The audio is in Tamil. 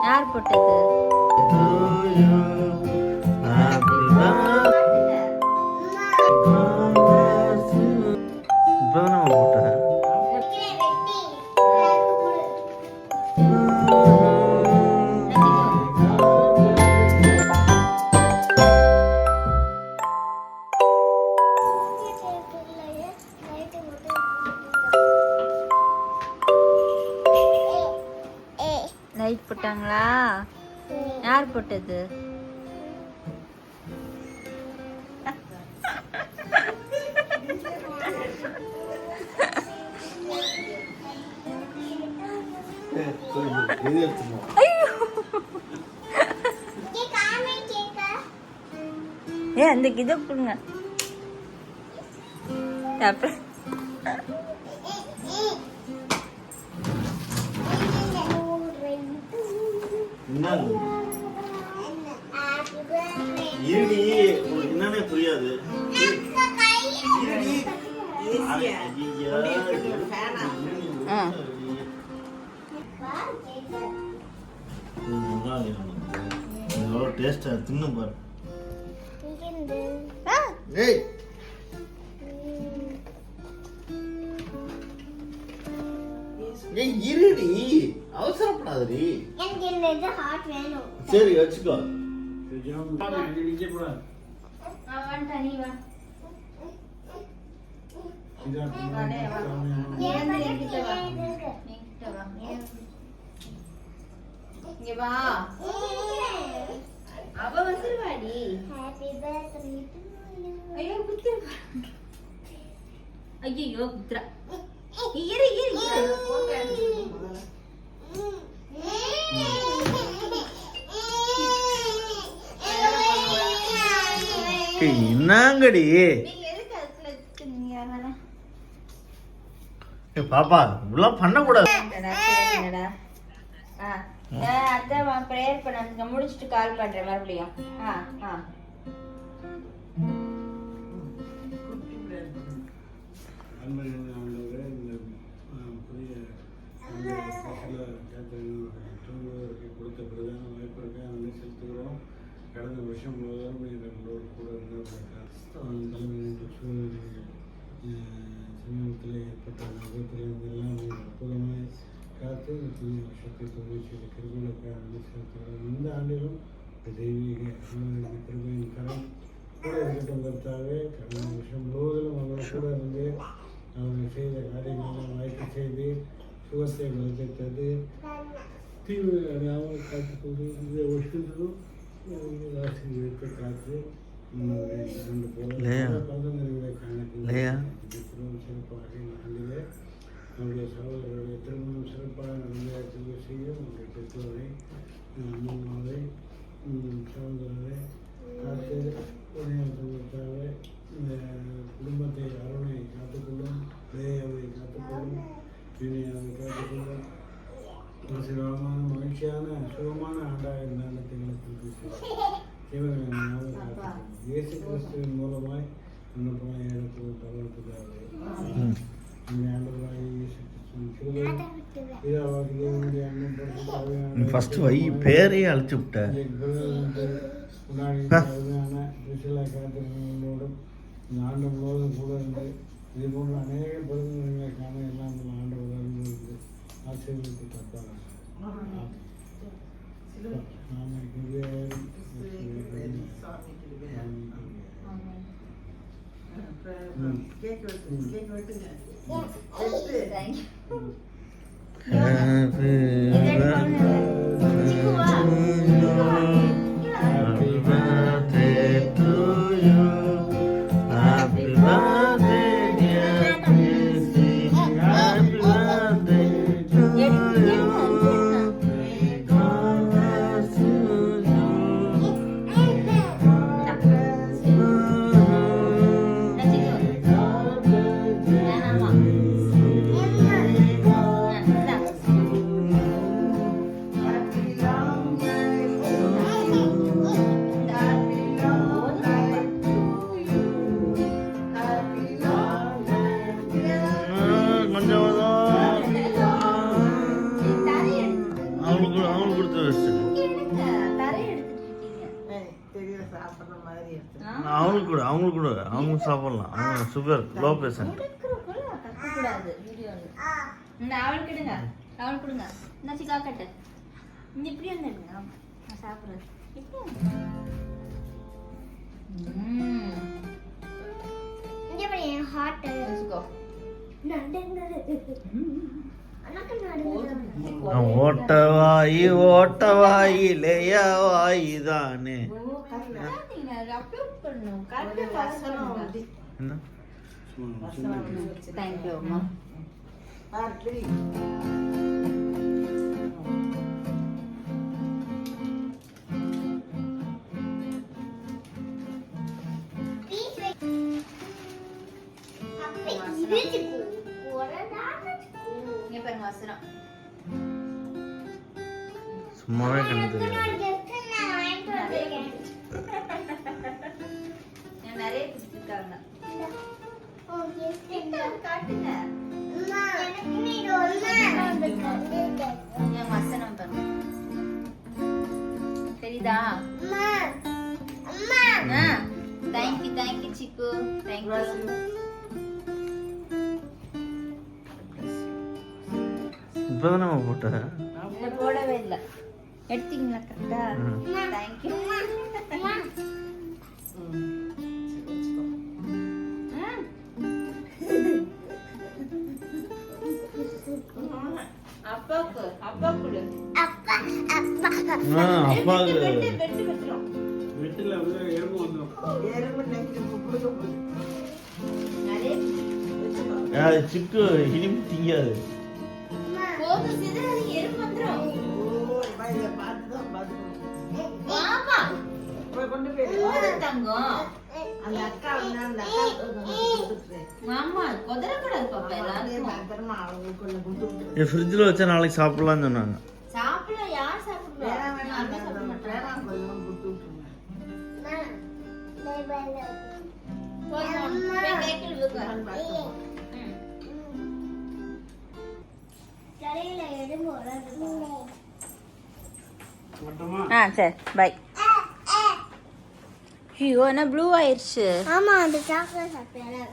யார் போட்டது? லைட் போட்டாங்களா? யார் போட்டது? அந்த இதை கொடுங்க. என்னன்னே புரியாது. டேஸ்டா தின்னு பாரு. இருடி, அவசரப்படாதடி. சரி வச்சுக்கோ. அவ வந்துருவாடி. ஐயோ குத்துற. ஐயோ குத்துற. இரு என்னங்கடி பாப்பா இப்படிலாம் பண்ணக்கூடாது. அதான் ப்ரேயர் பண்ண முடிச்சுட்டு கால் பண்றேன் மறுபடியும். கொடுத்த பிரதான வாய்ப்பிற்கு நன்றி செலுத்துகிறோம். கடந்த வருஷம் முழுவதும் எங்களோடு கூட இருந்த சமூகத்தில் ஏற்பட்ட விபத்திலிருந்து எல்லாம் அற்புதமாய் காத்து புதிய வருஷத்தை தொழிற்சி கிருமிகளுக்காக நன்றி செலுத்துகிறோம். இந்த ஆண்டிலும் தெய்வீக கிருமியின் கரம் கூட இருக்கட்டும் கருத்தாவே. கடந்த வருஷம் முழுவதிலும் அவர்கள் கூட இருந்து அவர்கள் செய்த காரியங்கள்லாம் வாய்ப்பு செய்து சுகத்தை வளர்த்தது தீவு அடையாமல் காத்துக்கொண்டு இந்த வருஷத்திலும் ஆசிரியத்தை காத்து இரண்டு பதவிகளை சிறப்பாக ஆண்டிலே நம்முடைய சகோதரருடைய திருமணம் சிறப்பாக நடந்து செய்யும். நம்முடைய பெற்றோரை அம்மாவை சகோதரரை காத்து உடையாளர்களுக்காக இந்த குடும்பத்தை அருணை காத்துக்கொள்ளும், லேயாவை காத்துக்கொள்ளும், வினயாவை காத்துக்கொள்ளும். ஆசீர்வாதமான மகிழ்ச்சியான சுகமான ஆண்டாக இருந்தாலும் எங்களுக்கு இவர்களை காத்துக்கொள்ளும். இயேசு கிறிஸ்துவின் மூலமாய் விண்ணப்பமாக எடுத்து பரவத்துக்காக ஃபர்ஸ்ட் வை பேரையே அழைச்சு விட்ட காத்திருந்தோடும் இந்த ஆண்டு முழுவதும் கூட இருந்து இது போன்ற அநேக பெருமைகளை காண எல்லாம் ஆண்டவர்கள் இருந்து ஆசீர்வதித்து தப்பாங்க. சாப்பிடுற மாதிரி எடுத்து அவங்களுக்கு கூட அவங்க சாப்பிடலாம். அவங்க சுகர் லோ பேஷண்ட். கட்டக்கூடாது வீடியோவில். இந்த அவளுக்கு எடுங்க, அவளுக்கு கொடுங்க. இந்த சிக்கா கட்டு. இந்த இப்படி வந்து எடுங்க. நான் சாப்பிட்றது இப்படி இங்க பாரு என் ஹார்ட் வச்சுக்கோ. ஓட்டவாயி லேயாவாயி தானே. அப்லோட் பண்ணணும். வசனம் அப்படி. என்ன தேங்க்யூ அம்மா. பார்த்து இங்க பாருங்க வசனம். சும்மாவே கண்ணு தெரியாது. நிறைய கொடுத்துருக்காங்க. காட்டுங்க என் வசனம் பாருங்க. தெரியுதா? தேங்க்யூ சிக்கு. தேங்க்யூ. இப்பதானே போட்ட. போடவே இல்லை. எடுத்தீங்களா கரெக்டா? தேங்க்யூ. அப்பாக்கு அப்பா கொடு. அப்பாவுக்கு பெட்டு வெட்டுறோம். வீட்டில் எறும்பு வந்துடும். எறும்பு நெஞ்சு முழுக்க போகுது. நிறைய சிக்கு இனிப்பு திங்காது. போதும் சிதறாதீங்க, எறும்பு வந்துரும். இதை பார்த்துதான் பார்த்துக்கணும். வாமா போய் கொண்டு போயிடு. போதும் தங்கம். அந்த அக்கா வந்து அந்த அக்கா கொடுத்துட்டு மாமா கொதறக்கூடாது பாப்பா. எல்லாரும் பத்திரமா அவங்களுக்குள்ள கொடுத்துட்டு என் ஃப்ரிட்ஜில் வச்சா நாளைக்கு சாப்பிடலாம்னு சொன்னாங்க. சாப்பிட யார் சாப்பிடுவா? யாருமே சாப்பிட மாட்டாங்க. போதும். போய் கை கழுவுங்க. தலையில எறும்பு வராது. சரி பை. ஐயோ என்ன ப்ளூ ஆயிடுச்சு. ஆமா அந்த சாக்லேட் சாப்பிட்டேன்.